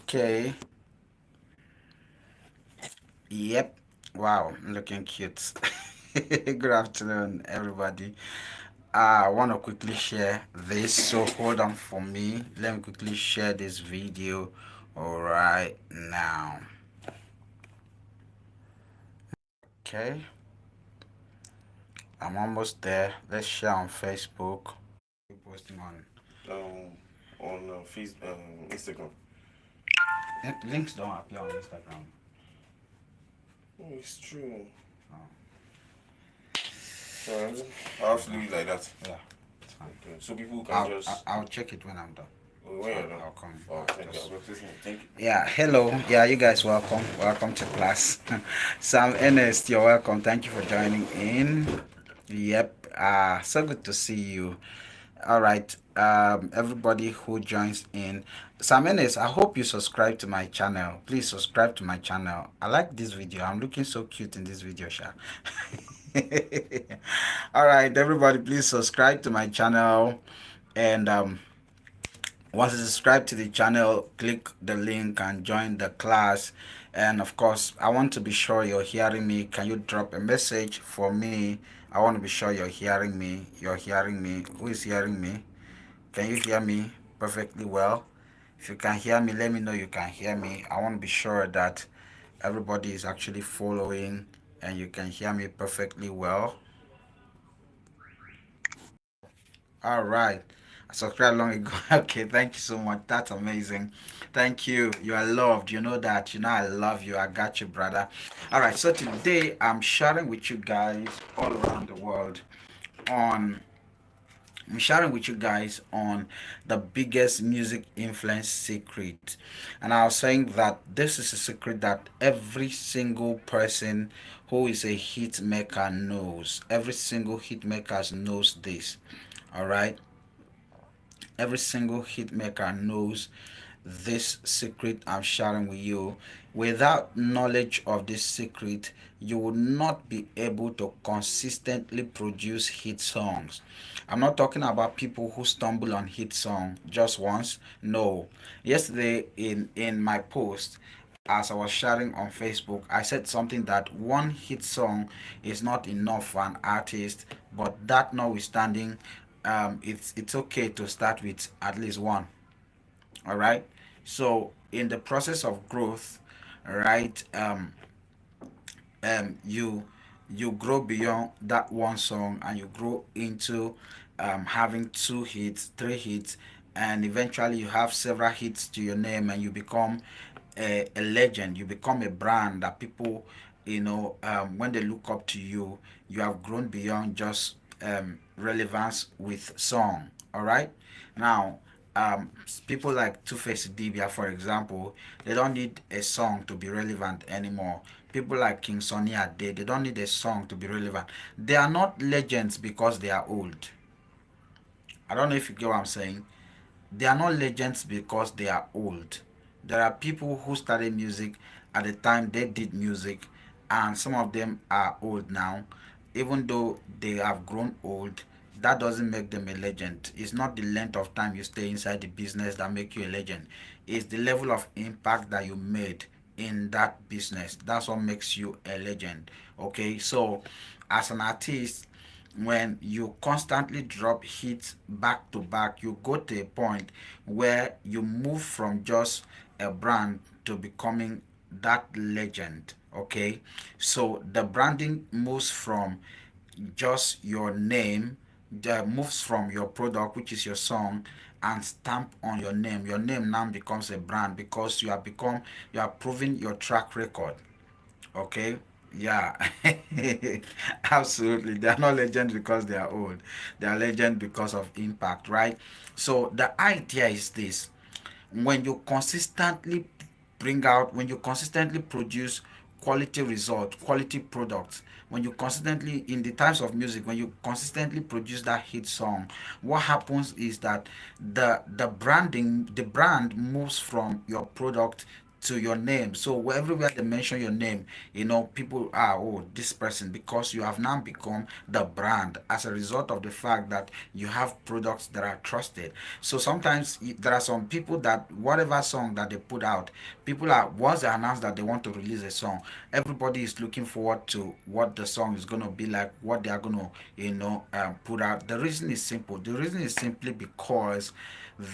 Okay. Yep. Wow, looking cute. Good afternoon, everybody. I want to quickly share this, so hold on for me. Let me quickly share this video right now. Okay, I'm almost there. Let's share on Facebook. Posting um, on Instagram. on links don't appear on Instagram. Oh, it's true. Oh, I have to leave it like that. yeah, it's fine. Okay, so people can I'll just. I'll check it when I'm done. When you're done. I'll come Oh, back. thank you. I'll Just be listening. Thank you. yeah, hello. Yeah, you guys welcome. Welcome to class. Sam Ernest, you're welcome. Thank you for joining in. Yep. So good to see you. All right. Everybody who joins in. Sam Ernest, I hope you subscribe to my channel. Please subscribe to my channel. I like this video. I'm looking so cute in this video, Sha. All right, everybody, please subscribe to my channel and once you subscribe to the channel, click the link and join the class. And of course, I want to be sure you're hearing me. Can you drop a message for me? I want to be sure you're hearing me. You're hearing me. Who is hearing me? Can you hear me perfectly well? If you can hear me, let me know you can hear me. I want to be sure that everybody is actually following and you can hear me perfectly well. All right. I subscribed long ago. Okay, thank you so much. That's amazing. Thank you. You are loved. You know that. You know I love you. I got you, brother. All right. So today I'm sharing with you guys all around the world on I'm sharing with you guys on the biggest music influence secret. And I was saying that this is a secret that every single person who is a hit maker knows. Every single hit maker knows this. All right. Every single hit maker knows this secret I'm sharing with you. Without knowledge of this secret, you will not be able to consistently produce hit songs. I'm not talking about people who stumble on hit song just once. No. Yesterday in my post, as I was sharing on Facebook, I said something that one hit song is not enough for an artist, but that notwithstanding, it's okay to start with at least one. All right. So in the process of growth, right, you grow beyond that one song and you grow into having two hits, three hits, and eventually you have several hits to your name and you become a legend. You become a brand that people, when they look up to you, you have grown beyond just relevance with song. All right. Now, people like Two-Face Dibia, for example, they don't need a song to be relevant anymore. People like King Sonny Ade, they don't need a song to be relevant. They are not legends because they are old. I don't know if you get what I'm saying. They are not legends because they are old. There are people who started music at the time they did music, and some of them are old now. Even though they have grown old, that doesn't make them a legend. It's not the length of time you stay inside the business that make you a legend. It's the level of impact that you made in that business. That's what makes you a legend. Okay, so as an artist, when you constantly drop hits back to back, you go to a point where you move from just a brand to becoming that legend. Okay, so the branding moves from just your name, that moves from your product, which is your song, and stamp on your name. Your name now becomes a brand because you are proving your track record. Okay. Yeah. Absolutely. They are not legends because they are old. They are legends because of impact, right? So the idea is this: when you consistently produce quality result, quality products, when you consistently in the types of music, when you consistently produce that hit song, what happens is that the brand moves from your product to your name. So everywhere they mention your name, people are, oh, this person, because you have now become the brand as a result of the fact that you have products that are trusted. So sometimes there are some people that whatever song that they put out, people are, once they announce that they want to release a song, everybody is looking forward to what the song is going to be like, what they are going to, put out. The reason is simple. The reason is simply because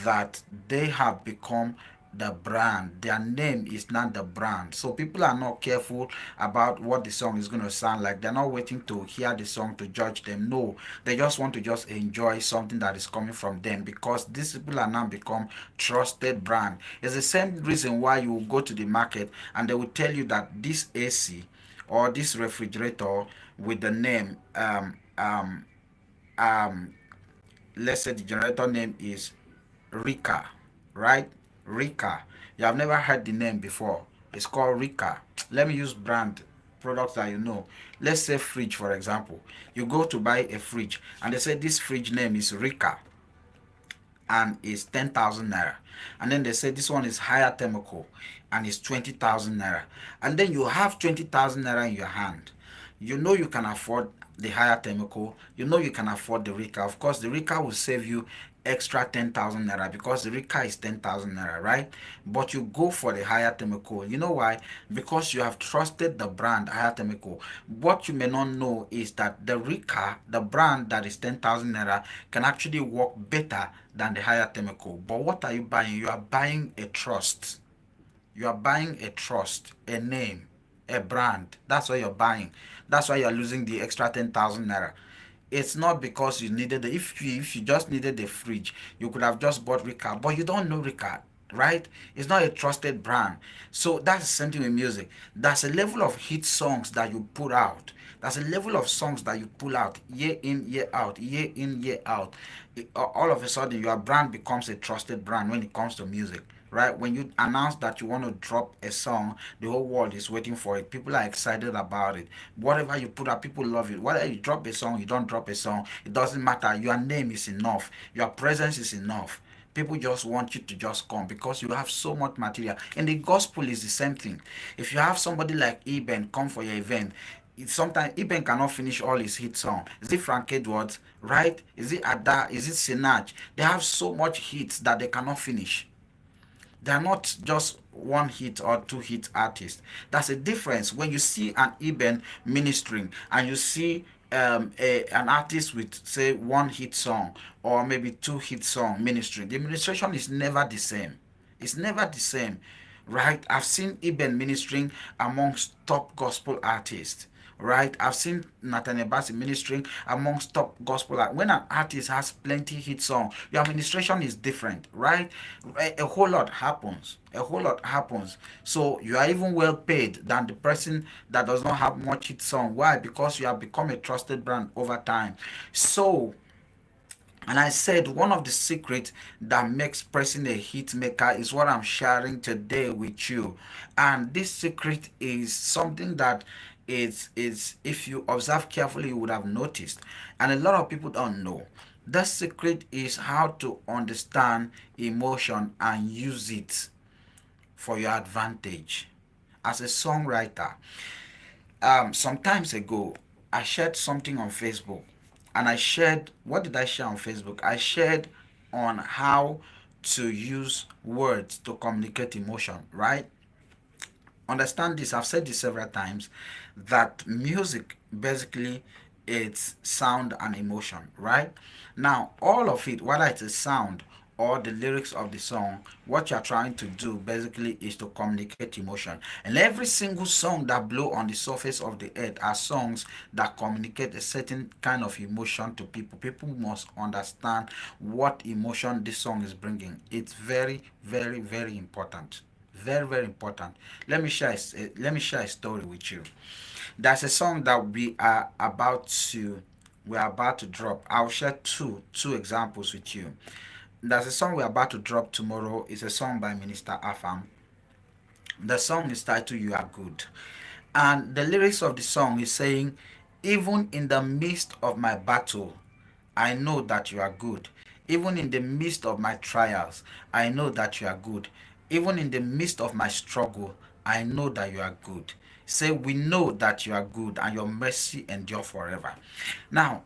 that they have become the brand. Their name is not the brand. So people are not careful about what the song is going to sound like. They're not waiting to hear the song to judge them. No, they just want to just enjoy something that is coming from them, because these people are now become trusted brand. It's the same reason why you will go to the market and they will tell you that this AC or this refrigerator with the name um let's say the generator name is Rika, right? Rika. You have never heard the name before. It's called Rika. Let me use brand products that you know. Let's say fridge, for example. You go to buy a fridge and they say this fridge name is Rika and is 10,000 naira. And then they say this one is higher chemical and is 20,000 naira. And then you have 20,000 naira in your hand. You know you can afford the higher chemical. You know you can afford the Rika. Of course, the Rika will save you extra 10,000 naira because the Rika is 10,000 naira, right? But you go for the higher chemical. You know why? Because you have trusted the brand higher chemical. What you may not know is that the Rika, the brand that is 10,000 naira, can actually work better than the higher chemical. But what are you buying? You are buying a trust. You are buying a trust, a name, a brand. That's what you're buying. That's why you're losing the extra 10,000 naira. It's not because you needed the, if you just needed the fridge, you could have just bought Ricard, but you don't know Ricard, right? It's not a trusted brand. So that's the same thing with music. That's a level of hit songs that you put out. That's a level of songs that you pull out year in, year out, year in, year out. All of a sudden, your brand becomes a trusted brand when it comes to music, right? When you announce that you want to drop a song, the whole world is waiting for it. People are excited about it. Whatever you put out, people love it. Whether you drop a song, you don't drop a song, it doesn't matter. Your name is enough. Your presence is enough. People just want you to just come because you have so much material. And the gospel is the same thing. If you have somebody like Eben come for your event, sometimes Eben cannot finish all his hit song. Is it Frank Edwards, right? Is it Ada? Is it Sinach? They have so much hits that they cannot finish. They are not just one hit or two hit artists. That's a difference when you see an Eben ministering and you see an artist with say one hit song or maybe two hit song ministering. The ministration is never the same. It's never the same, right? I've seen Eben ministering amongst top gospel artists, right? I've seen Nathaniel Bassey ministering amongst top gospel artists. When an artist has plenty hit song, your administration is different, right? A whole lot happens. A whole lot happens. So you are even well paid than the person that does not have much hit song. Why? Because you have become a trusted brand over time. So, and I said one of the secrets that makes person a hit maker is what I'm sharing today with you. And this secret is something that is if you observe carefully you would have noticed. And a lot of people don't know. The secret is how to understand emotion and use it for your advantage. As a songwriter, some times ago, I shared something on Facebook, and I shared, what did I share on Facebook? I shared on how to use words to communicate emotion, right? Understand this, I've said this several times, that music basically it's sound and emotion, right? Now all of it, whether it's a sound or the lyrics of the song, what you're trying to do basically is to communicate emotion. And every single song that blow on the surface of the earth are songs that communicate a certain kind of emotion to people. People must understand what emotion this song is bringing. It's very, very, very important. Very, very important. Let me share a story with you. There's a song that we're about to drop. I'll share two examples with you. There's a song we're about to drop tomorrow. It's a song by Minister Afam. The song is titled You Are Good. And the lyrics of the song is saying, even in the midst of my battle, I know that you are good. Even in the midst of my trials, I know that you are good. Even in the midst of my struggle, I know that you are good. Say, we know that you are good and your mercy endure forever. Now,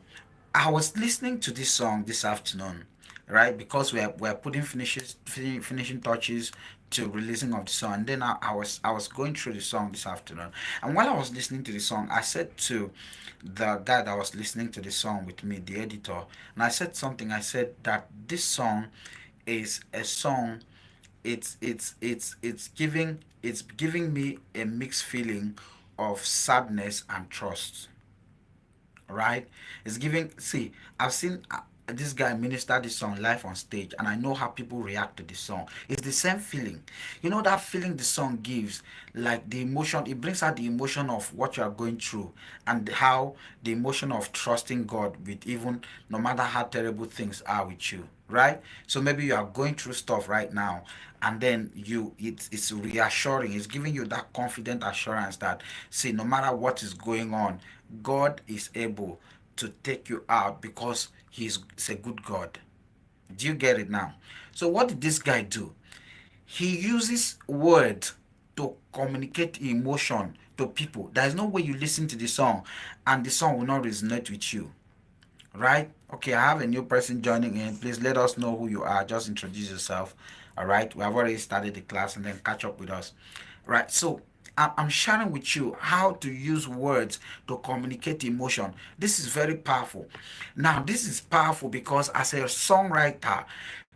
I was listening to this song this afternoon, right? Because we're putting finishing touches to releasing of the song. And then I was going through the song this afternoon. And while I was listening to the song, I said to the guy that was listening to the song with me, the editor, and I said something. I said that this song is a song, it's giving me a mixed feeling of sadness and trust, right? It's giving. See, I've seen this guy minister this song live on stage, and I know how people react to the song. It's the same feeling. You know that feeling the song gives, like the emotion. It brings out the emotion of what you are going through, and how the emotion of trusting God with, even no matter how terrible things are with you. Right? So maybe you are going through stuff right now, and then it's reassuring. It's giving you that confident assurance that, see, no matter what is going on, God is able to take you out because he's a good God. Do you get it now? So what did this guy do? He uses words to communicate emotion to people. There is no way you listen to the song and the song will not resonate with you. Right? Okay, I have a new person joining in. Please let us know who you are. Just introduce yourself. All right. We have already started the class, and then catch up with us. Right. So I'm sharing with you how to use words to communicate emotion. This is very powerful. Now, this is powerful because as a songwriter,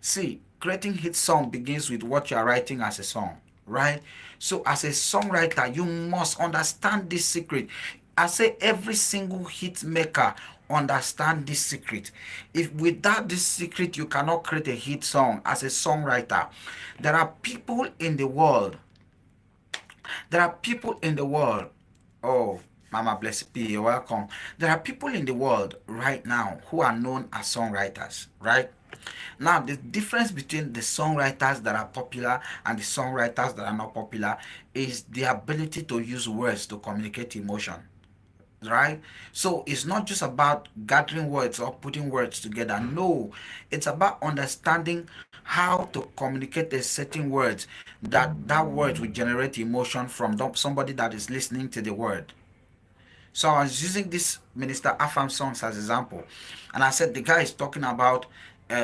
see, creating hit song begins with what you are writing as a song, right? So as a songwriter, you must understand this secret. I say every single hit maker understand this secret. If without this secret, you cannot create a hit song as a songwriter. There are people in the world. There are people in the world. Oh, Mama Bless P, you're welcome. There are people in the world right now who are known as songwriters, right? Now, the difference between the songwriters that are popular and the songwriters that are not popular is the ability to use words to communicate emotion, right? So it's not just about gathering words or putting words together. No, it's about understanding how to communicate a certain words, that word will generate emotion from somebody that is listening to the word. So I was using this Minister Afam songs as example, and I said the guy is talking about.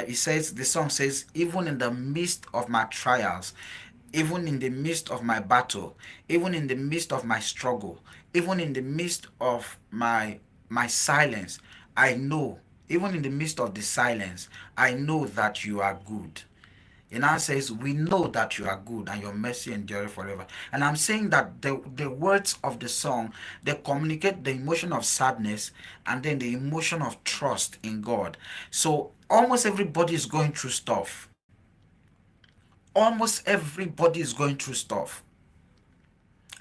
He says the song says, even in the midst of my trials, even in the midst of my battle, even in the midst of my struggle, even in the midst of my silence, I know. Even in the midst of the silence, I know that you are good. It now says, we know that you are good and your mercy endure forever. And I'm saying that the words of the song, they communicate the emotion of sadness and then the emotion of trust in God. So almost everybody is going through stuff. Almost everybody is going through stuff.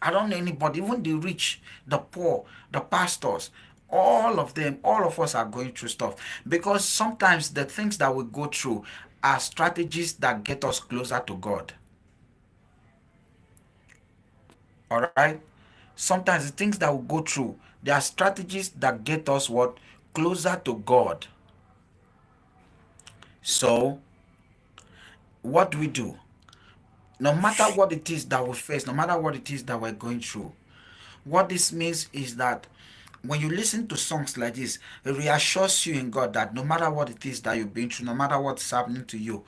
I don't know anybody, even the rich, the poor, the pastors, all of them, all of us are going through stuff. Because sometimes the things that we go through are strategies that get us closer to God. All right? Sometimes the things that we go through, they are strategies that get us what? Closer to God. So, what do we do? No matter what it is that we face, no matter what it is that we're going through, what this means is that when you listen to songs like this, it reassures you in God that no matter what it is that you've been through, no matter what's happening to you,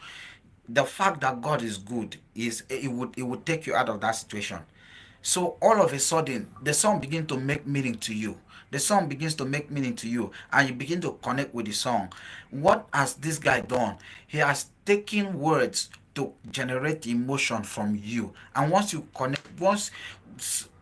the fact that God is good is it would take you out of that situation. So all of a sudden, the song begins to make meaning to you. The song begins to make meaning to you, and you begin to connect with the song. What has this guy done? He has taken words to generate emotion from you, and once you connect,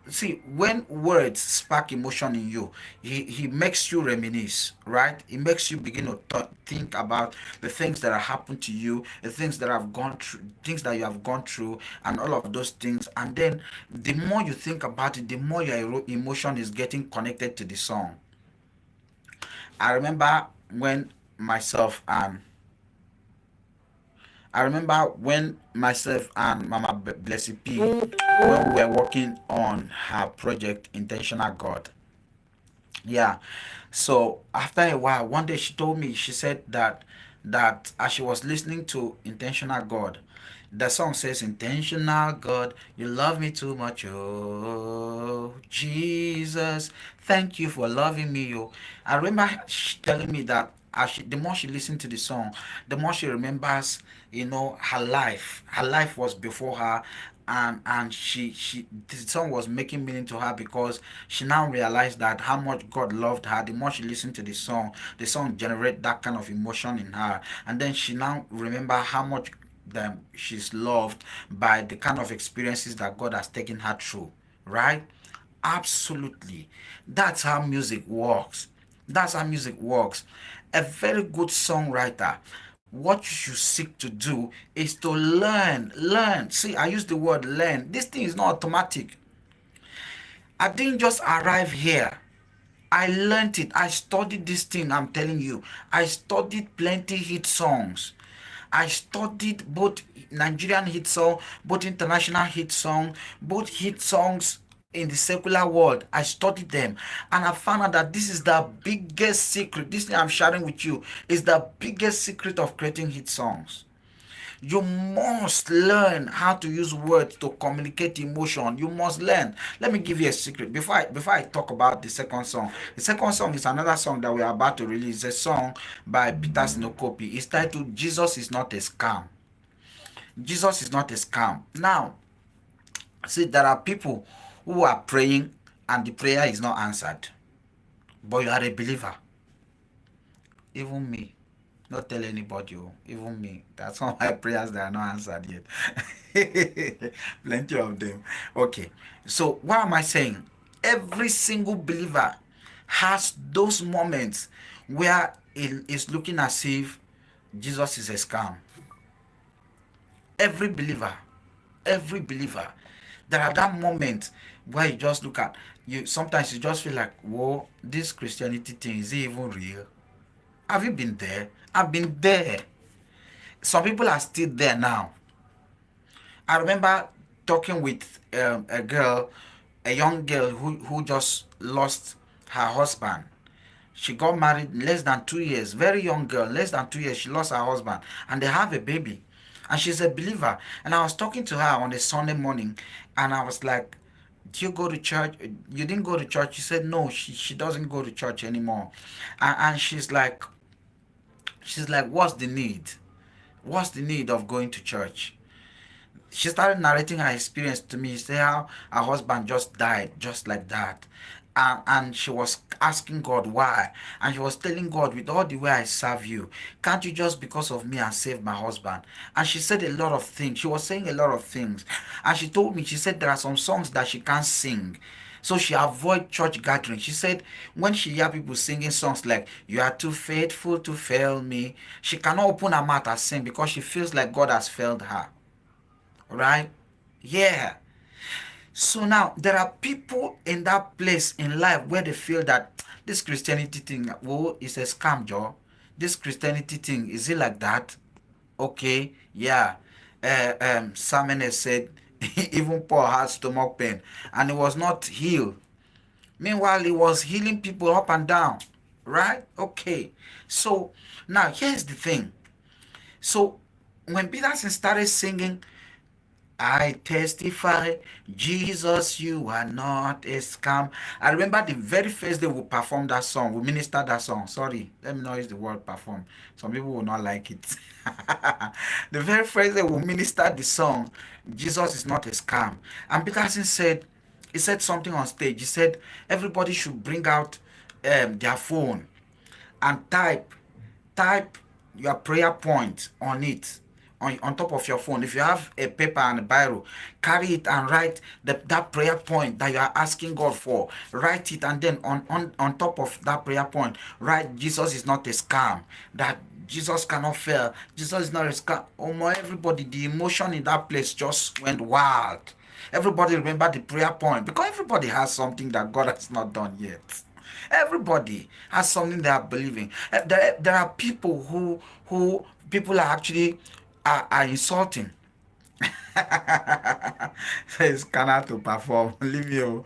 see, when words spark emotion in you, he makes you reminisce, right? He makes you begin to think about the things that have happened to you, the things that have gone through, things that you have gone through, and all of those things. And then the more you think about it, the more your emotion is getting connected to the song. I remember when myself and I remember when myself and Mama Blessy P, when we were working on her project Intentional God. Yeah. So after a while, one day she told me, she said that as she was listening to Intentional God, The song says, intentional God, you love me too much, oh Jesus, thank you for loving me, oh. I remember telling me that the more she listened to the song, the more she remembers, her life. Her life was before her, and she the song was making meaning to her because she now realized that how much God loved her. The more she listened to the song generate that kind of emotion in her, and then she now remember how much that she's loved by the kind of experiences that God has taken her through, right? Absolutely. That's how music works. That's how music works. A very good songwriter, what you should seek to do is to learn. Learn. See, I use the word learn. This thing is not automatic. I didn't just arrive here. I learned it. I studied this thing, I'm telling you. I studied plenty hit songs. I studied both Nigerian hit song, both international hit song, both hit songs in the secular world. I studied them, and I found out that this is the biggest secret. This thing I'm sharing with you is the biggest secret of creating hit songs. You must learn how to use words to communicate emotion. You must learn. Let me give you a secret before I talk about the second song. The second song is another song that we are about to release. A song by Peter Sinokopi. It's titled Jesus is Not a Scam. Jesus is not a scam. Now, see, there are people who are praying and the prayer is not answered, but you are a believer. Even me. Not tell anybody, oh, even me. That's some of my prayers that are not answered yet. Plenty of them. Okay. So what am I saying? Every single believer has those moments where it is looking as if Jesus is a scam. Every believer, every believer. There are that moment where you just look at you. Sometimes you just feel like, whoa, this Christianity thing, is it even real? Have you been there? I've been there. Some people are still there now. I remember talking with a girl, a young girl who just lost her husband. She got married less than 2 years. Very young girl, less than 2 years. She lost her husband, and they have a baby. And she's a believer. And I was talking to her on a Sunday morning, and I was like, "Do you go to church? You didn't go to church." She said, "No, she doesn't go to church anymore." And she's like, "What's the need? What's the need of going to church?" She started narrating her experience to me. She said how her husband just died just like that, and she was asking God why, and she was telling God, with all the way I serve you, can't you just because of me and save my husband? And she said a lot of things. She was saying a lot of things, and she told me, she said there are some songs that she can't sing, so she avoid church gatherings. She said when she hear people singing songs like "You are too faithful to fail me," she cannot open her mouth and sing because she feels like God has failed her. Right? Yeah. So now there are people in that place in life where they feel that this Christianity thing, whoa, is a scam, Joe. This Christianity thing, is it like that? Okay, yeah. Simon has said even Paul had stomach pain and he was not healed. Meanwhile, he was healing people up and down. Right? Okay. So now here's the thing. So when Peterson started singing, I testify, Jesus, you are not a scam. I remember the very first day we performed that song, we ministered that song. Sorry, let me not use the word perform. Some people will not like it. The very first day we ministered the song, Jesus is not a scam. And Peterson said, he said something on stage. He said, everybody should bring out their phone and type your prayer point on it, on top of your phone. If you have a paper and a biro, carry it and write that prayer point that you are asking God for. Write it, and then on top of that prayer point, write Jesus is not a scam, that Jesus cannot fail, Jesus is not a scam. Oh my, everybody, the emotion in that place just went wild. Everybody remember the prayer point because everybody has something that God has not done yet. Everybody has something they are believing. There are people who people are actually are insulting. It's cannot to perform. Leave you.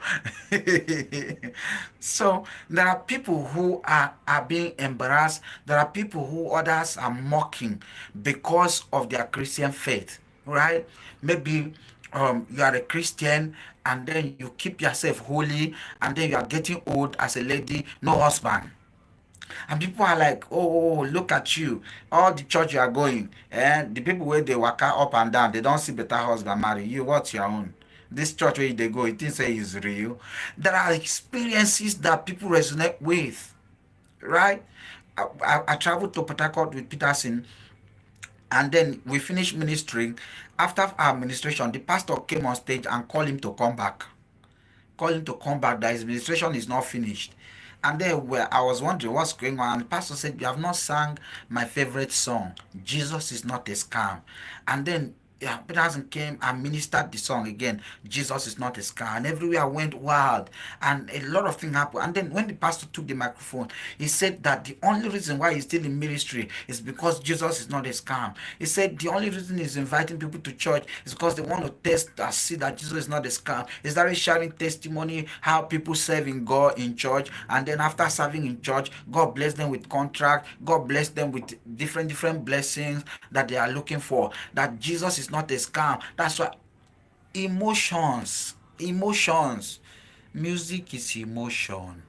So there are people who are being embarrassed. There are people who others are mocking because of their Christian faith. right? Maybe you are a Christian and then you keep yourself holy and then you are getting old as a lady, no husband. And people are like, oh, look at you, all the church you are going, and the people where they walk up and down, they don't see better husband marry you. What's your own? This church where they go, you think say is real? There are experiences that people resonate with, right? I traveled to Port Harcourt with Peterson, and then we finished ministering. After our administration, the pastor came on stage and called him to come back. Call him to come back, that his ministration is not finished. And then I was wondering what's going on. And the pastor said, you have not sang my favorite song, Jesus is not a scam. And then Peterson came and ministered the song again, Jesus is not a scam. And everywhere went wild. And a lot of things happened. And then when the pastor took the microphone, he said that the only reason why he's still in ministry is because Jesus is not a scam. He said the only reason he's inviting people to church is because they want to test and see that Jesus is not a scam. He started sharing testimony how people serving God in church, and then after serving in church, God bless them with contract, God bless them with different blessings that they are looking for. That Jesus is not a scam. That's why emotions, music is emotion.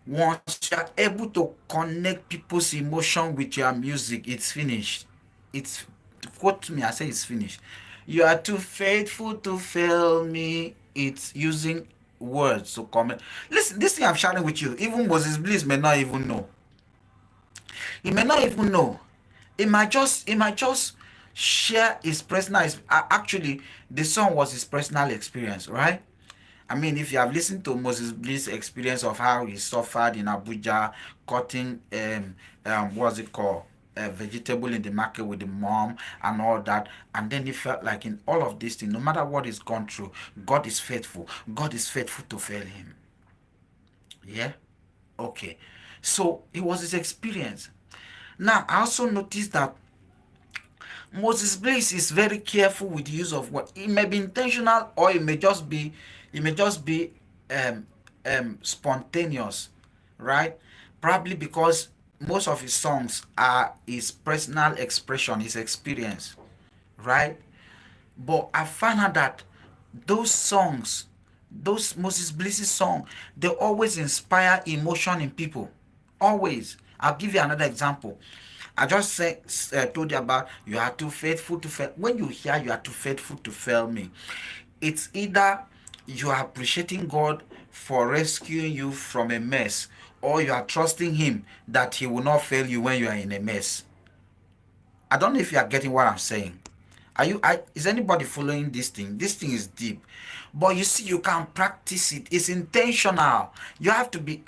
Once you are able to connect people's emotion with your music, it's finished. It's, to quote me, I say it's finished. You are too faithful to fail me. It's using words to comment. Listen, this thing I'm sharing with you, even Moses Bliss may not even know. He may not even know. He might just share his personal. Actually, the song was his personal experience, right? I mean, if you have listened to Moses Bliss' experience of how he suffered in Abuja, cutting what's it called, vegetable in the market with the mom and all that, and then he felt like in all of these things, no matter what he's gone through, God is faithful. God is faithful to fail him. Yeah, okay. So it was his experience. Now I also noticed that Moses Bliss is very careful with the use of what it may be intentional or it may just be um, spontaneous, right? Probably because most of his songs are his personal expression, his experience, right? But I found out that those songs, those Moses Bliss's song, they always inspire emotion in people. Always. I'll give you another example. I just told you about you are too faithful to fail. When you hear you are too faithful to fail me, it's either you are appreciating God for rescuing you from a mess, or you are trusting Him that He will not fail you when you are in a mess. I don't know if you are getting what I'm saying. Is anybody following this thing? This thing is deep. But you see, you can practice it. It's intentional. You have to be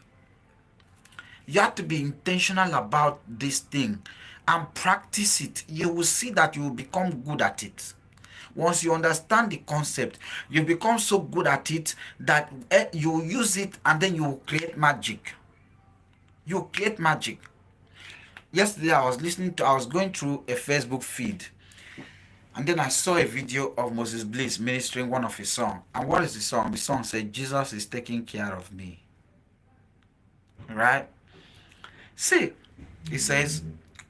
intentional about this thing and practice it. You will see that you will become good at it. Once you understand the concept, you become so good at it that you use it and then you create magic. You create magic. Yesterday I was going through a Facebook feed, and then I saw a video of Moses Bliss ministering one of his songs. And what is the song? The song said, Jesus is taking care of me. Right? See, it says,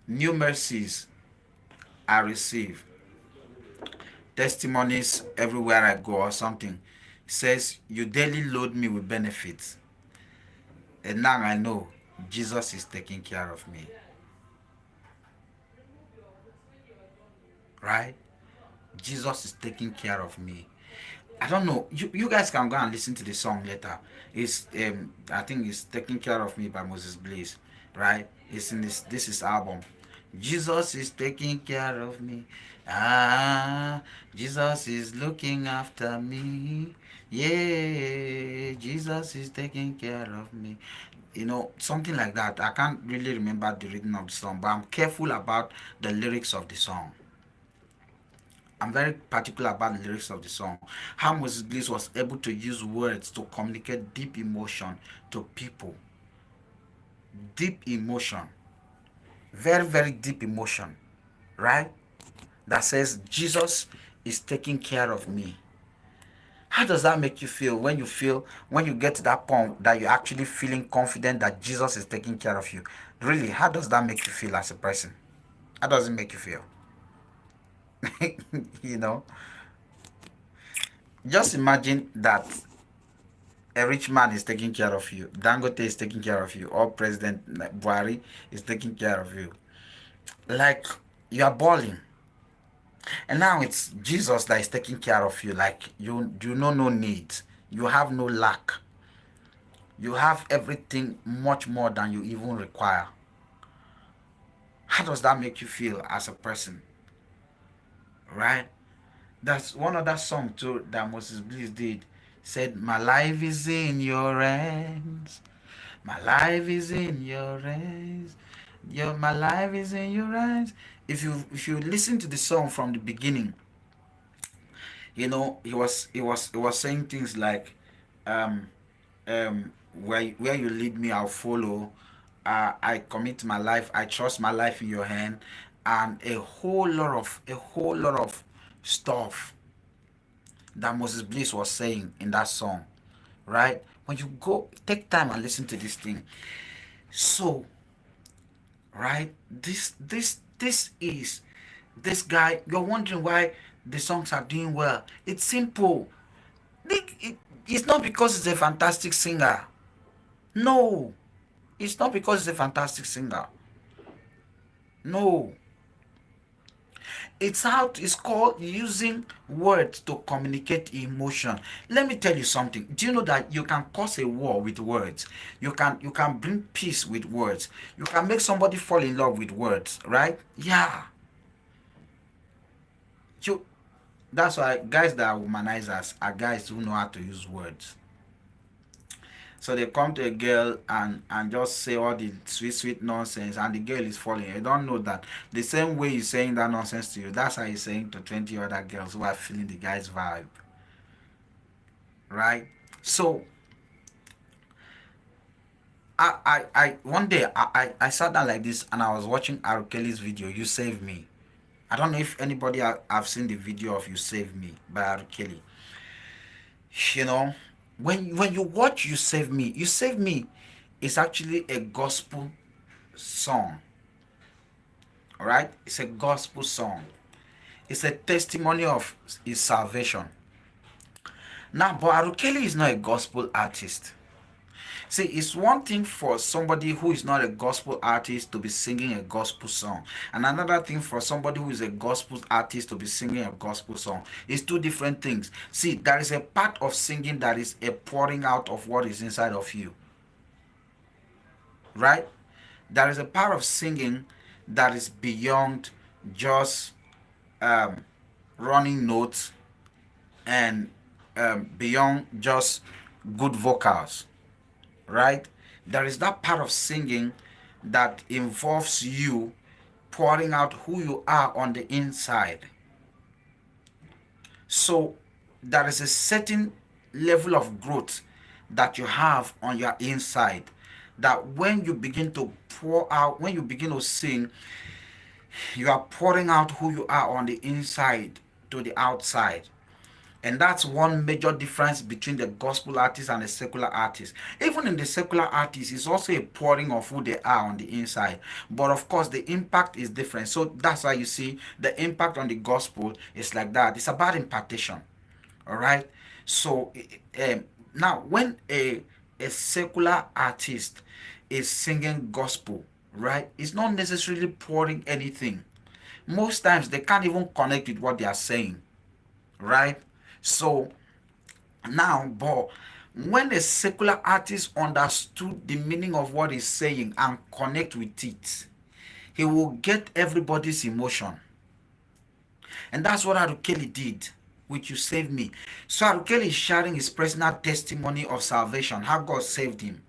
new mercies I receive. Testimonies everywhere I go or something. It says, you daily load me with benefits. And now I know Jesus is taking care of me. Right? Jesus is taking care of me. I don't know. You guys can go and listen to the song later. It's I think it's Taking Care of Me by Moses Bliss. Right? It's in this is album. Jesus is taking care of me. Ah, Jesus is looking after me. Yeah, Jesus is taking care of me. Something like that. I can't really remember the rhythm of the song, but I'm careful about the lyrics of the song. I'm very particular about the lyrics of the song. How Moses Bliss was able to use words to communicate deep emotion to people. Deep emotion. Very, very deep emotion. Right? That says, Jesus is taking care of me. How does that make you feel when you get to that point that you're actually feeling confident that Jesus is taking care of you? Really, how does that make you feel as a person? How does it make you feel? you know, just imagine that a rich man is taking care of you, Dangote is taking care of you, or President Buhari is taking care of you. Like, you are balling, and now it's Jesus that is taking care of you. Like, you know no needs, you have no lack, you have everything much more than you even require. How does that make you feel as a person, right? That's one other song too that Moses Bliss did. Said, "My life is in your hands. My life is in your hands. My life is in your hands." If you listen to the song from the beginning, he was saying things like, um, where you lead me, I'll follow. I commit my life. I trust my life in your hand, and a whole lot of stuff that Moses Bliss was saying in that song, right? When you go take time and listen to this thing, so right, this is this guy. You're wondering why the songs are doing well. It's simple. It's not because he's a fantastic singer. No, it's not because he's a fantastic singer. No, it's called using words to communicate emotion. Let me tell you something. Do you know that you can cause a war with words? You can bring peace with words. You can make somebody fall in love with words, right? Yeah. You That's why guys that are womanizers are guys who know how to use words. So they come to a girl and just say all the sweet nonsense, and the girl is falling. You don't know that the same way he's saying that nonsense to you, that's how he's saying to 20 other girls who are feeling the guy's vibe, right? So I one day I sat down like this and I was watching R. Kelly's video, "You Save Me." I don't know if anybody have seen the video of "You Save Me" by R. Kelly. You know, when you watch You Save Me" is actually a gospel song. All right, it's a gospel song. It's a testimony of his salvation. Now, but Arukeli is not a gospel artist. See, it's one thing for somebody who is not a gospel artist to be singing a gospel song, and another thing for somebody who is a gospel artist to be singing a gospel song. It's two different things. See, there is a part of singing that is a pouring out of what is inside of you, right? There is a part of singing that is beyond just um, running notes, and beyond just good vocals, right? There is that part of singing that involves you pouring out who you are on the inside. So there is a certain level of growth that you have on your inside, that when you begin to pour out, when you begin to sing, you are pouring out who you are on the inside to the outside. And that's one major difference between the gospel artist and the secular artist. Even in the secular artist, it's also a pouring of who they are on the inside. But of course, the impact is different. So that's why you see the impact on the gospel is like that. It's about impartation. All right. So now, when a secular artist is singing gospel, right, it's not necessarily pouring anything. Most times, they can't even connect with what they are saying, right? So now, but when a secular artist understood the meaning of what he's saying and connect with it, he will get everybody's emotion. And that's what Arukeli did with "You Save Me." So Arukeli is sharing his personal testimony of salvation, how God saved him.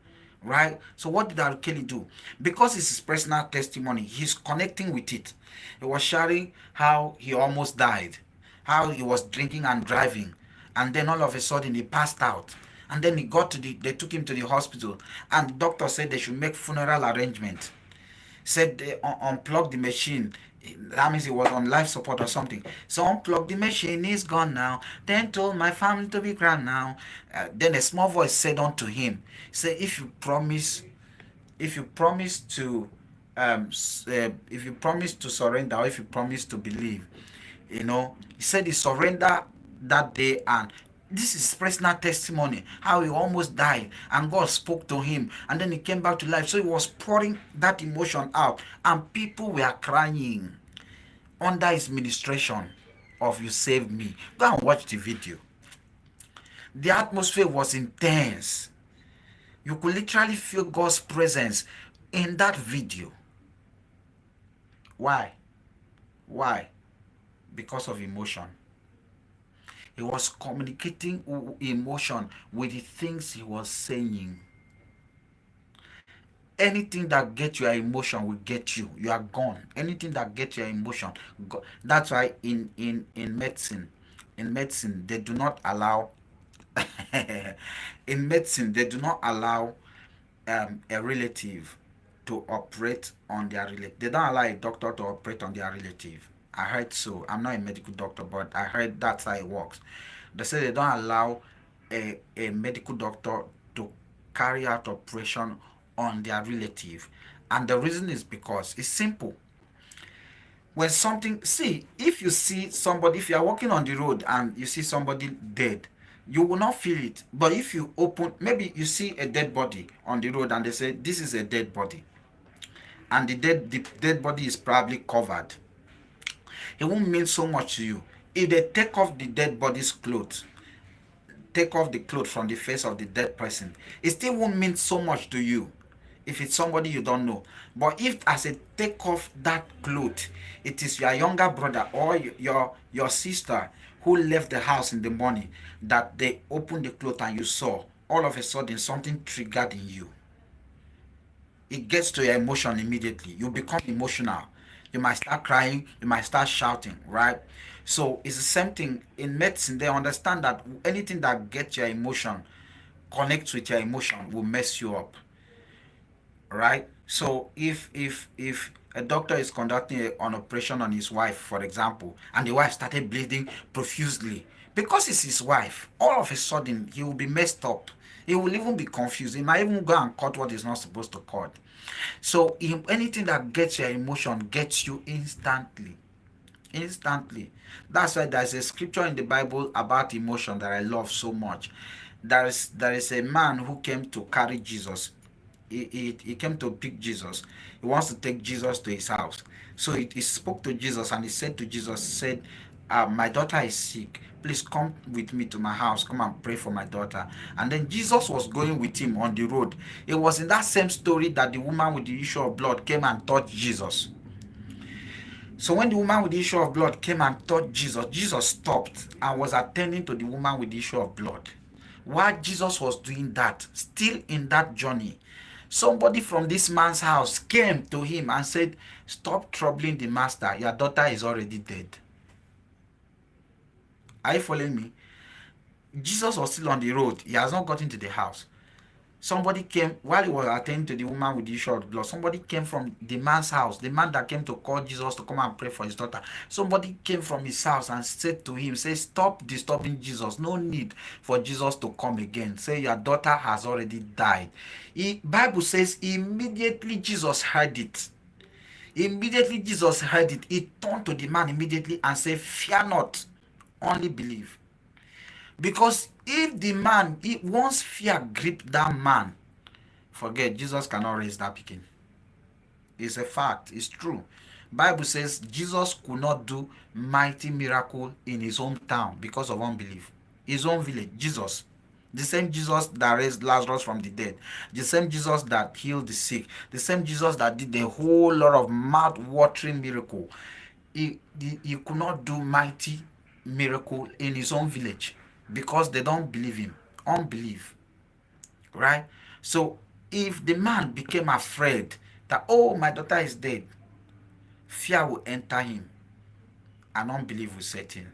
Right? So what did Arukeli do? Because it's his personal testimony, he's connecting with it. He was sharing how he almost died, how he was drinking and driving, and then all of a sudden he passed out. And then they took him to the hospital, and the doctor said they should make funeral arrangements. Said they unplug the machine. That means he was on life support or something. So unplug the machine, he's gone now. Then told my family to be grand now. Then a small voice said unto him, say, if you promise to if you promise to surrender, or if you promise to believe, He said he surrendered that day, and this is personal testimony how he almost died and God spoke to him and then he came back to life. So he was pouring that emotion out and people were crying under his ministration of "You Saved Me." Go and watch the video. The atmosphere was intense. You could literally feel God's presence in that video. Why? Why? Because of emotion. He was communicating emotion with the things he was saying. Anything that gets your emotion will get you. You are gone. Anything that gets your emotion. That's why in medicine, they do not allow in medicine, they do not allow a relative to operate on their relative. They don't allow a doctor to operate on their relative. I heard so. I'm not a medical doctor, but I heard that's how it works. They say they don't allow a medical doctor to carry out operation on their relative. And the reason is because it's simple. When something, see, if you see somebody, if you are walking on the road and you see somebody dead, you will not feel it. But if you open, maybe you see a dead body on the road and they say this is a dead body, and the dead body is probably covered, it won't mean so much to you. If they take off the dead body's clothes, take off the clothes from the face of the dead person, it still won't mean so much to you if it's somebody you don't know. But if as a take off that cloth, it is your younger brother or your sister who left the house in the morning, that they opened the cloth and you saw, all of a sudden something triggered in you. It gets to your emotion immediately. You become emotional. You might start crying, you might start shouting, right? So it's the same thing in medicine. They understand that anything that gets your emotion, connects with your emotion, will mess you up, right? So if a doctor is conducting an operation on his wife, for example, and the wife started bleeding profusely, because it's his wife, all of a sudden he will be messed up. He will even be confused. He might even go and cut what he's not supposed to cut. So anything that gets your emotion gets you instantly. Instantly. That's why there's a scripture in the Bible about emotion that I love so much. There is a man who came to carry Jesus. He came to pick Jesus. He wants to take Jesus to his house. So he spoke to Jesus and he said to Jesus, said, my daughter is sick. Please come with me to my house. Come and pray for my daughter. And then Jesus was going with him on the road. It was in that same story that the woman with the issue of blood came and touched Jesus. So when the woman with the issue of blood came and touched Jesus, Jesus stopped and was attending to the woman with the issue of blood. While Jesus was doing that, still in that journey, somebody from this man's house came to him and said, "Stop troubling the master. Your daughter is already dead." Are you following me? Jesus was still on the road. He has not gotten to the house. Somebody came while he was attending to the woman with the issue of blood. Somebody came from the man's house, the man that came to call Jesus to come and pray for his daughter. Somebody came from his house and said to him, say, "Stop disturbing Jesus. No need for Jesus to come again. Say, your daughter has already died." Bible says immediately Jesus heard it. Immediately Jesus heard it. He turned to the man immediately and said, "Fear not, only believe." Because if the man, once fear gripped that man, forget, Jesus cannot raise that pikin. It's a fact. It's true. Bible says Jesus could not do mighty miracle in his hometown because of unbelief. His own village, Jesus. The same Jesus that raised Lazarus from the dead. The same Jesus that healed the sick. The same Jesus that did a whole lot of mouth-watering miracle. He could not do mighty miracle in his own village because they don't believe him. Unbelief. Right? So if the man became afraid that, oh, my daughter is dead, fear will enter him and unbelief will set in.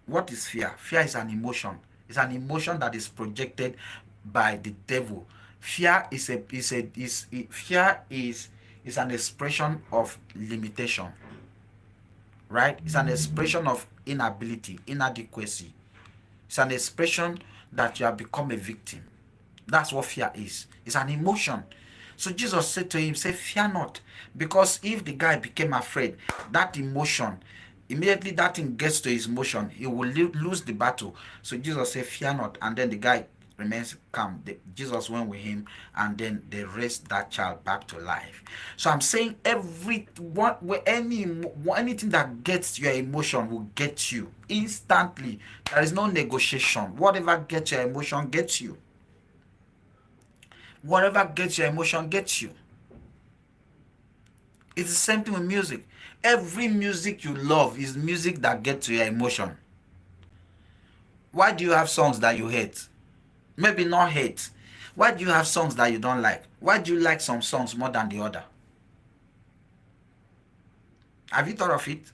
What is fear? Fear is an emotion. It's an emotion that is projected by the devil. Fear is an expression of limitation. Right? It's an expression of inability, inadequacy. It's an expression that you have become a victim. That's what fear is. It's an emotion. So Jesus said to him, say, "Fear not." Because if the guy became afraid, that emotion Immediately that thing gets to his emotion, he will lose the battle. So Jesus said, fear not. And then the guy remains calm. Jesus went with him, and then they raised that child back to life. So I'm saying anything that gets your emotion will get you instantly. There is no negotiation. Whatever gets your emotion gets you. Whatever gets your emotion gets you. It's the same thing with music. Every music you love is music that gets to your emotion. Why do you have songs that you hate? Maybe not hate. Why do you have songs that you don't like? Why do you like some songs more than the other? Have you thought of it?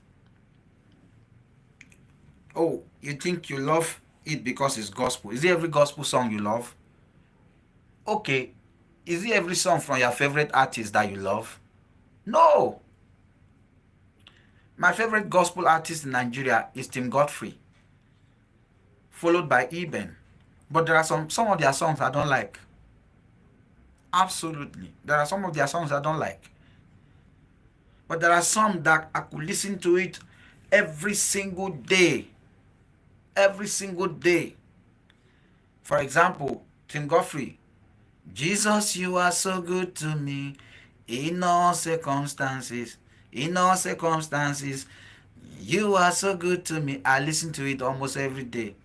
Oh, you think you love it because it's gospel. Is it every gospel song you love? Okay. Is it every song from your favorite artist that you love? No. My favorite gospel artist in Nigeria is Tim Godfrey, followed by Eben. But there are some of their songs I don't like. Absolutely. There are some of their songs I don't like. But there are some that I could listen to it every single day. Every single day. For example, Tim Godfrey. Jesus, you are so good to me in all circumstances. In all circumstances, you are so good to me. I listen to it almost every day.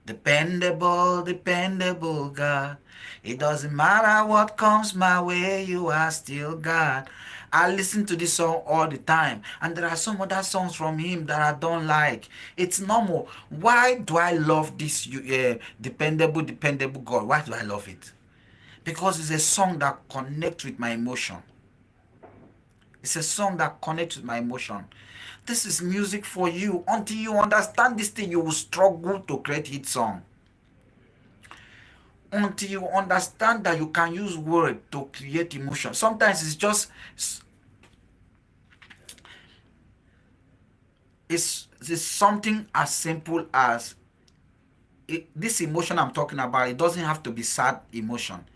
Dependable, dependable God. It doesn't matter what comes my way, you are still God. I listen to this song all the time, and there are some other songs from him that I don't like. It's normal. Why do I love this dependable, dependable God? Why do I love it? Because it's a song that connects with my emotion. It's a song that connects with my emotion. This is music for you. Until you understand this thing, you will struggle to create hit song. Until you understand that you can use word to create emotion. Sometimes it's something as simple as this emotion I'm talking about. It doesn't have to be sad emotion.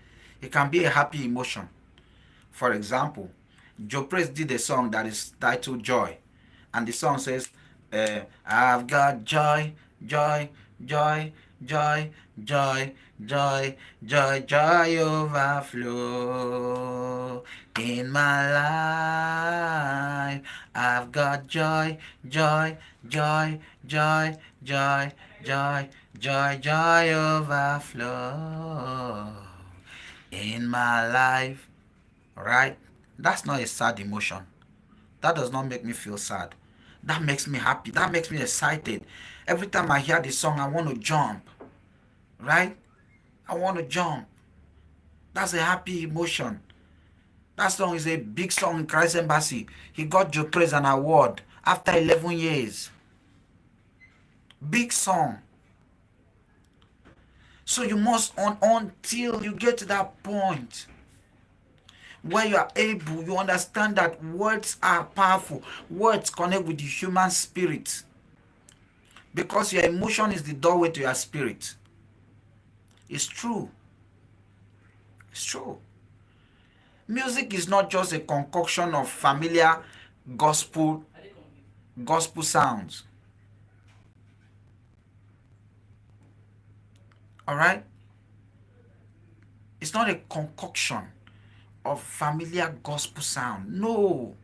It can be a happy emotion. For example, Joe Praise did a song that is titled Joy. And the song says, I've got joy, joy, joy, joy, joy, joy, joy, joy overflow in my life. I've got joy, joy, joy, joy, joy, joy, joy, joy overflow in my life. Right? That's not a sad emotion. That does not make me feel sad. That makes me happy. That makes me excited. Every time I hear the song, I want to jump. Right? I want to jump. That's a happy emotion. That song is a big song in Christ Embassy. He got Joe Praise an award after 11 years. Big song. So you must, until you get to that point where you are able, you understand that words are powerful. Words connect with the human spirit. Because your emotion is the doorway to your spirit. It's true. It's true. Music is not just a concoction of familiar gospel sounds. Alright? It's not a concoction of familiar gospel sound. No.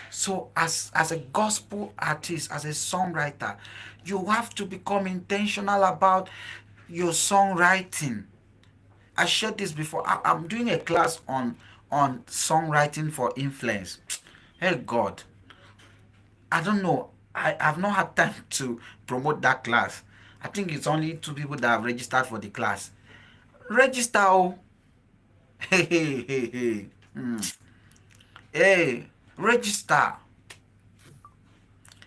So as a gospel artist, as a songwriter, you have to become intentional about your songwriting. I shared this before. I'm doing a class on songwriting for influence. Hey God, I don't know. I've not had time to promote that class. I think it's only 2 people that have registered for the class. Register, oh. Hey, hey, hey, hey. Hey, register.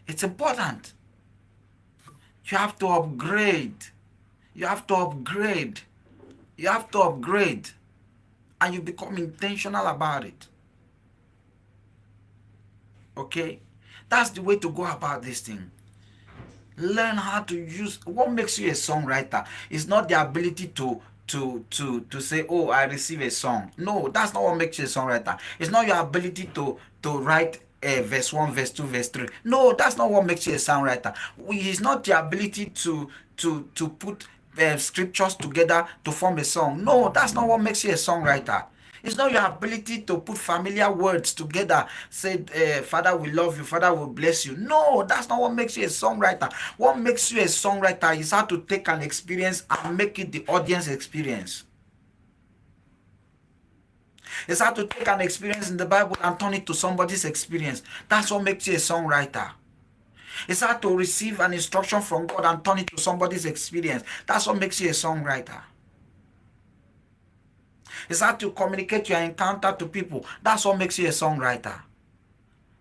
It's important. You have to upgrade. You have to upgrade. You have to upgrade. And you become intentional about it. Okay? That's the way to go about this thing. Learn how to use what makes you a songwriter. It's not the ability to say, oh, I receive a song. No, that's not what makes you a songwriter. It's not your ability to write verse 1, verse 2, verse 3. No, that's not what makes you a songwriter. It's not the ability to put scriptures together to form a song. No, that's not what makes you a songwriter. It's not your ability to put familiar words together. Say, Father will love you, Father will bless you. No, that's not what makes you a songwriter. What makes you a songwriter is how to take an experience and make it the audience experience. It's how to take an experience in the Bible and turn it to somebody's experience. That's what makes you a songwriter. It's how to receive an instruction from God and turn it to somebody's experience. That's what makes you a songwriter. It's how to communicate your encounter to people. That's what makes you a songwriter.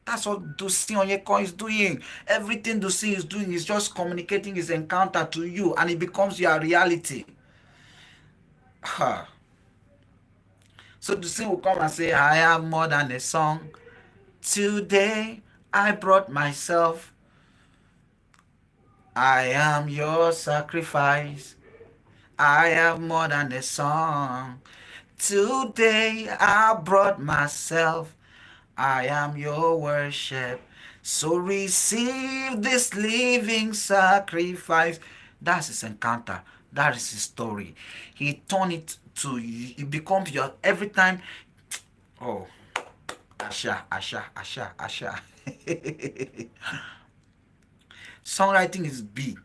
That's what Dusi Onyeko is doing. Everything Dusi is doing is just communicating his encounter to you, and it becomes your reality. So Dusi will come and say, I am more than a song. Today I brought myself. I am your sacrifice. I am more than a song. Today I brought myself. I am your worship. So receive this living sacrifice. That's his encounter. That is his story. He turned it to, it becomes your every time. Oh, Asha, Asha, Asha, Asha. Songwriting is big.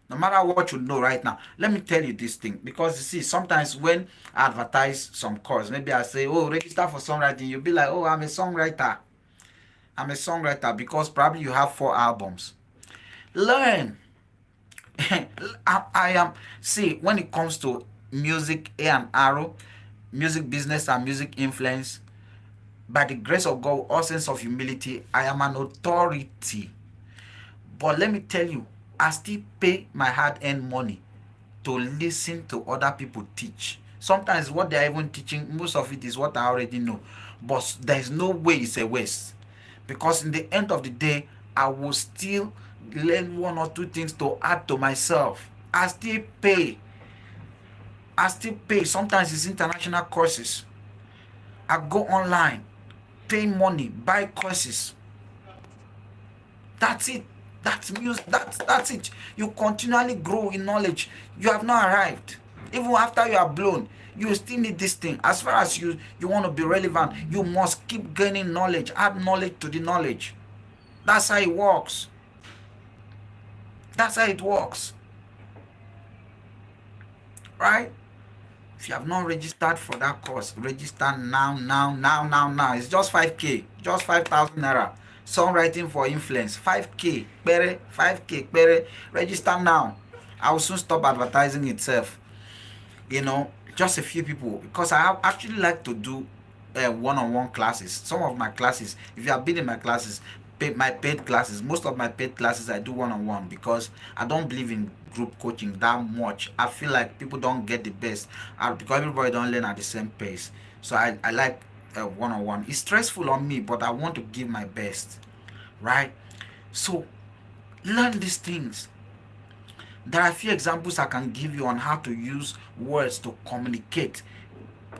No matter what you know right now, let me tell you this thing. Because you see, sometimes when I advertise some course, maybe I say, oh, register for songwriting. You'll be like, oh, I'm a songwriter. I'm a songwriter because probably you have 4 albums. Learn. I am, see, when it comes to music, A&R, music business and music influence, by the grace of God, all sense of humility, I am an authority. But let me tell you, I still pay my hard-earned money to listen to other people teach. Sometimes what they are even teaching, most of it is what I already know. But there is no way it's a waste. Because in the end of the day, I will still learn 1 or 2 things to add to myself. I still pay. I still pay. Sometimes it's international courses. I go online, pay money, buy courses. That's it. That's music. That's it. You continually grow in knowledge. You have not arrived. Even after you are blown, you still need this thing. As far as you want to be relevant, you must keep gaining knowledge. Add knowledge to the knowledge. That's how it works. That's how it works. Right? If you have not registered for that course, register now. It's just 5K. Just 5,000 naira. Songwriting for influence. 5K. Pere. 5K. Pere. Register now. I will soon stop advertising itself. You know, just a few people. Because I actually like to do one-on-one classes. Some of my classes, if you have been in my classes, my paid classes, most of my paid classes I do one-on-one because I don't believe in group coaching that much. I feel like people don't get the best because everybody don't learn at the same pace. So I like one-on-one. It's stressful on me, but I want to give my best, right? So learn these things. There are a few examples I can give you on how to use words to communicate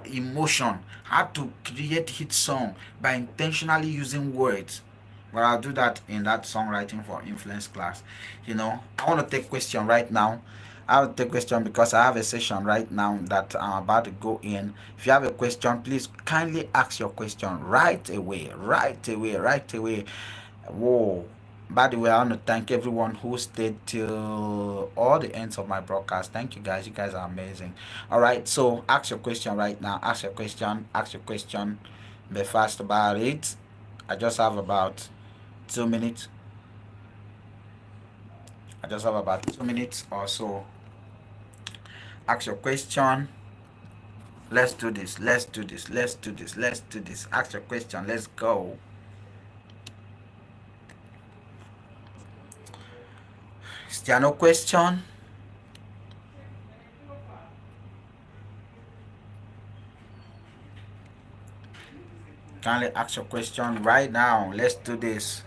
emotion, how to create hit song by intentionally using words. But I'll do that in that songwriting for influence class. You know, I want to take question right now. I'll take question because I have a session right now that I'm about to go in. If you have a question, please kindly ask your question right away. Whoa. By the way, I want to thank everyone who stayed till all the ends of my broadcast. Thank you guys. You guys are amazing. All right. So ask your question right now. Ask your question. Ask your question. Be fast about it. I just have about 2 minutes. I just have about 2 minutes or so. Ask your question. Let's do this. Let's do this. Let's do this. Let's do this. Ask your question. Let's go. Is there no question? Kindly ask your question right now. Let's do this.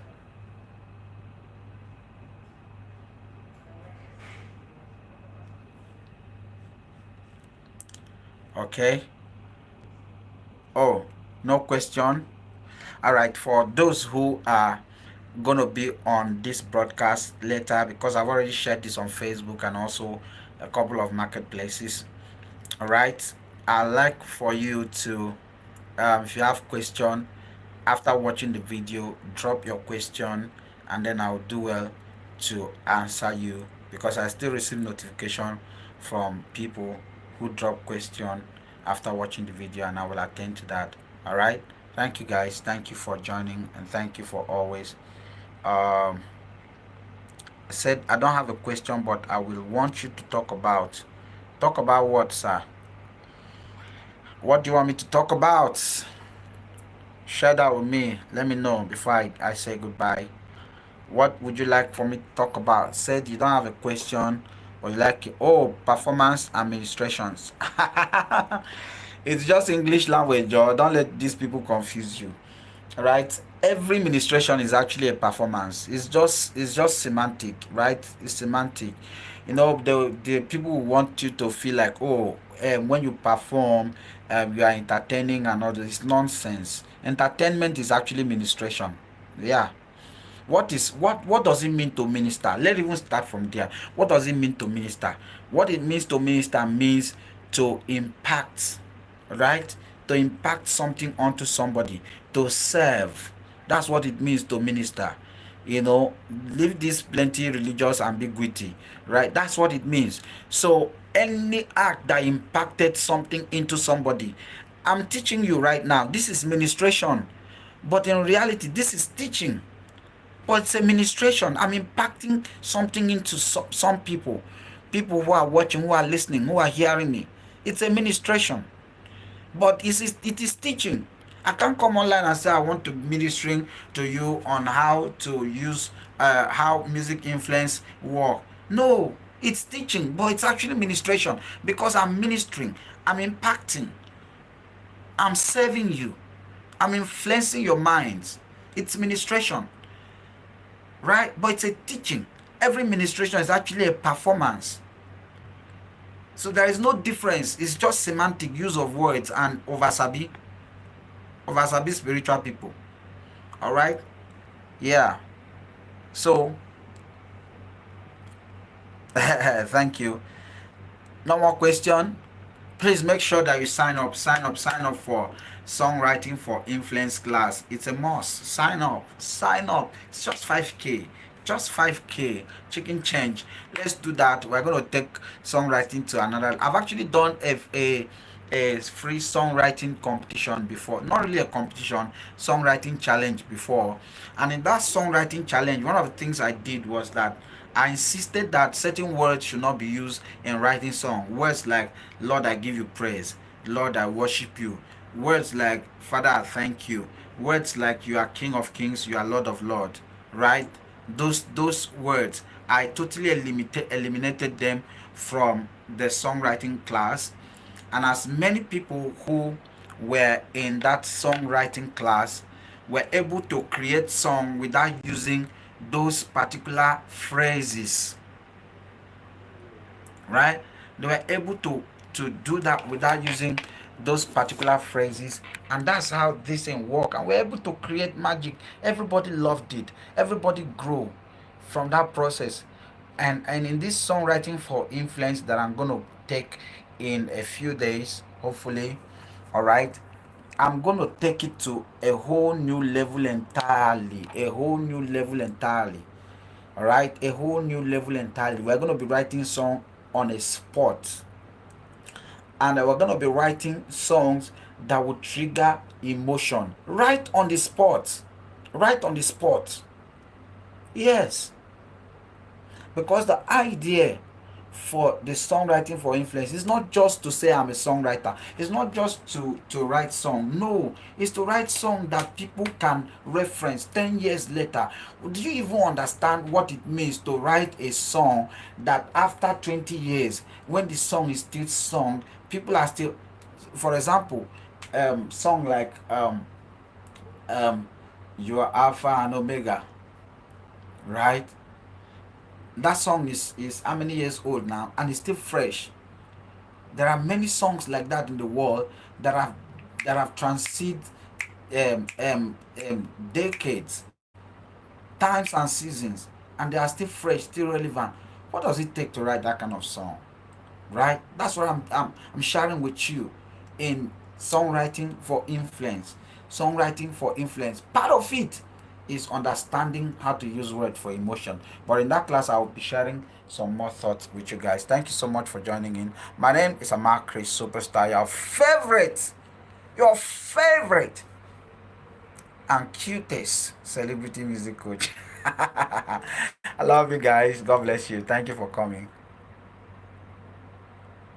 Okay. Oh, no question. All right, for those who are gonna be on this broadcast later, because I've already shared this on Facebook and also a couple of marketplaces. All right, I like for you to, if you have question after watching the video, drop your question, and then I'll do well to answer you, because I still receive notification from people who drop question after watching the video, and I will attend to that. All right, thank you guys, thank you for joining, and thank you for always. um I said I don't have a question, but I will want you to talk about what, sir? What do you want me to talk about? Share that with me. Let me know before I say goodbye. What would you like for me to talk about? Said you don't have a question, or you like, oh, performance administrations. It's just English language, or don't let these people confuse you. Right? Every ministration is actually a performance. It's just semantic, right? It's semantic. The people want you to feel like, oh, when you perform, you are entertaining and all this. It's nonsense. Entertainment is actually ministration. Yeah. What does it mean to minister? Let's even start from there. What does it mean to minister? What it means to minister means to impact, right? To impact something onto somebody, to serve. That's what it means to minister. Leave this plenty religious ambiguity, right? That's what it means. So any act that impacted something into somebody, I'm teaching you right now, this is ministration. But in reality, this is teaching. But it's a ministration. I'm impacting something into some people who are watching, who are listening, who are hearing me. It's a ministration. But it is teaching. I can't come online and say I want to ministering to you on how to use how music influence work. No, it's teaching, but it's actually ministration, because I'm ministering, I'm impacting, I'm serving you, I'm influencing your minds. It's ministration, right? But it's a teaching. Every ministration is actually a performance. So there is no difference. It's just semantic use of words and oversabi spiritual people. All right? Yeah. So thank you. No more question. Please make sure that you sign up for Songwriting for Influence class. It's a must. Sign up. It's just 5K. Just 5K. Chicken change. Let's do that. We're going to take songwriting to another. I've actually done a free songwriting competition before. Not really a competition, songwriting challenge before. And in that songwriting challenge, one of the things I did was that I insisted that certain words should not be used in writing song. Words like Lord, I give you praise. Lord, I worship you. Words like Father, I thank you. Words like you are King of Kings, you are Lord of Lords. Right? Those words, I totally eliminated them from the songwriting class. And as many people who were in that songwriting class were able to create song without using those particular phrases, right? They were able to do that without using those particular phrases, and that's how this thing work. And we're able to create magic. Everybody loved it. Everybody grew from that process. And in this songwriting for influence that I'm gonna take in a few days, hopefully, all right, I'm gonna take it to a whole new level entirely. A whole new level entirely. All right, a whole new level entirely. We're gonna be writing song on a spot, and we're gonna be writing songs that will trigger emotion right on the spot. Right on the spot. Yes, because the idea for the songwriting for influence is not just to say I'm a songwriter. It's not just to write song. No, it's to write song that people can reference 10 years later. Do you even understand what it means to write a song that after 20 years, when the song is still sung, people are still, for example, song like um you are Alpha and Omega, right? That song is how many years old now, and it's still fresh. There are many songs like that in the world that have transcended decades, times and seasons, and they are still fresh, still relevant. What does it take to write that kind of song? Right? That's what I'm sharing with you in songwriting for influence. Songwriting for influence. Part of it is understanding how to use word for emotion. But in that class, I will be sharing some more thoughts with you guys. Thank you so much for joining in. My name is Amar Chris Superstar, your favorite and cutest celebrity music coach. I love you guys. God bless you. Thank you for coming.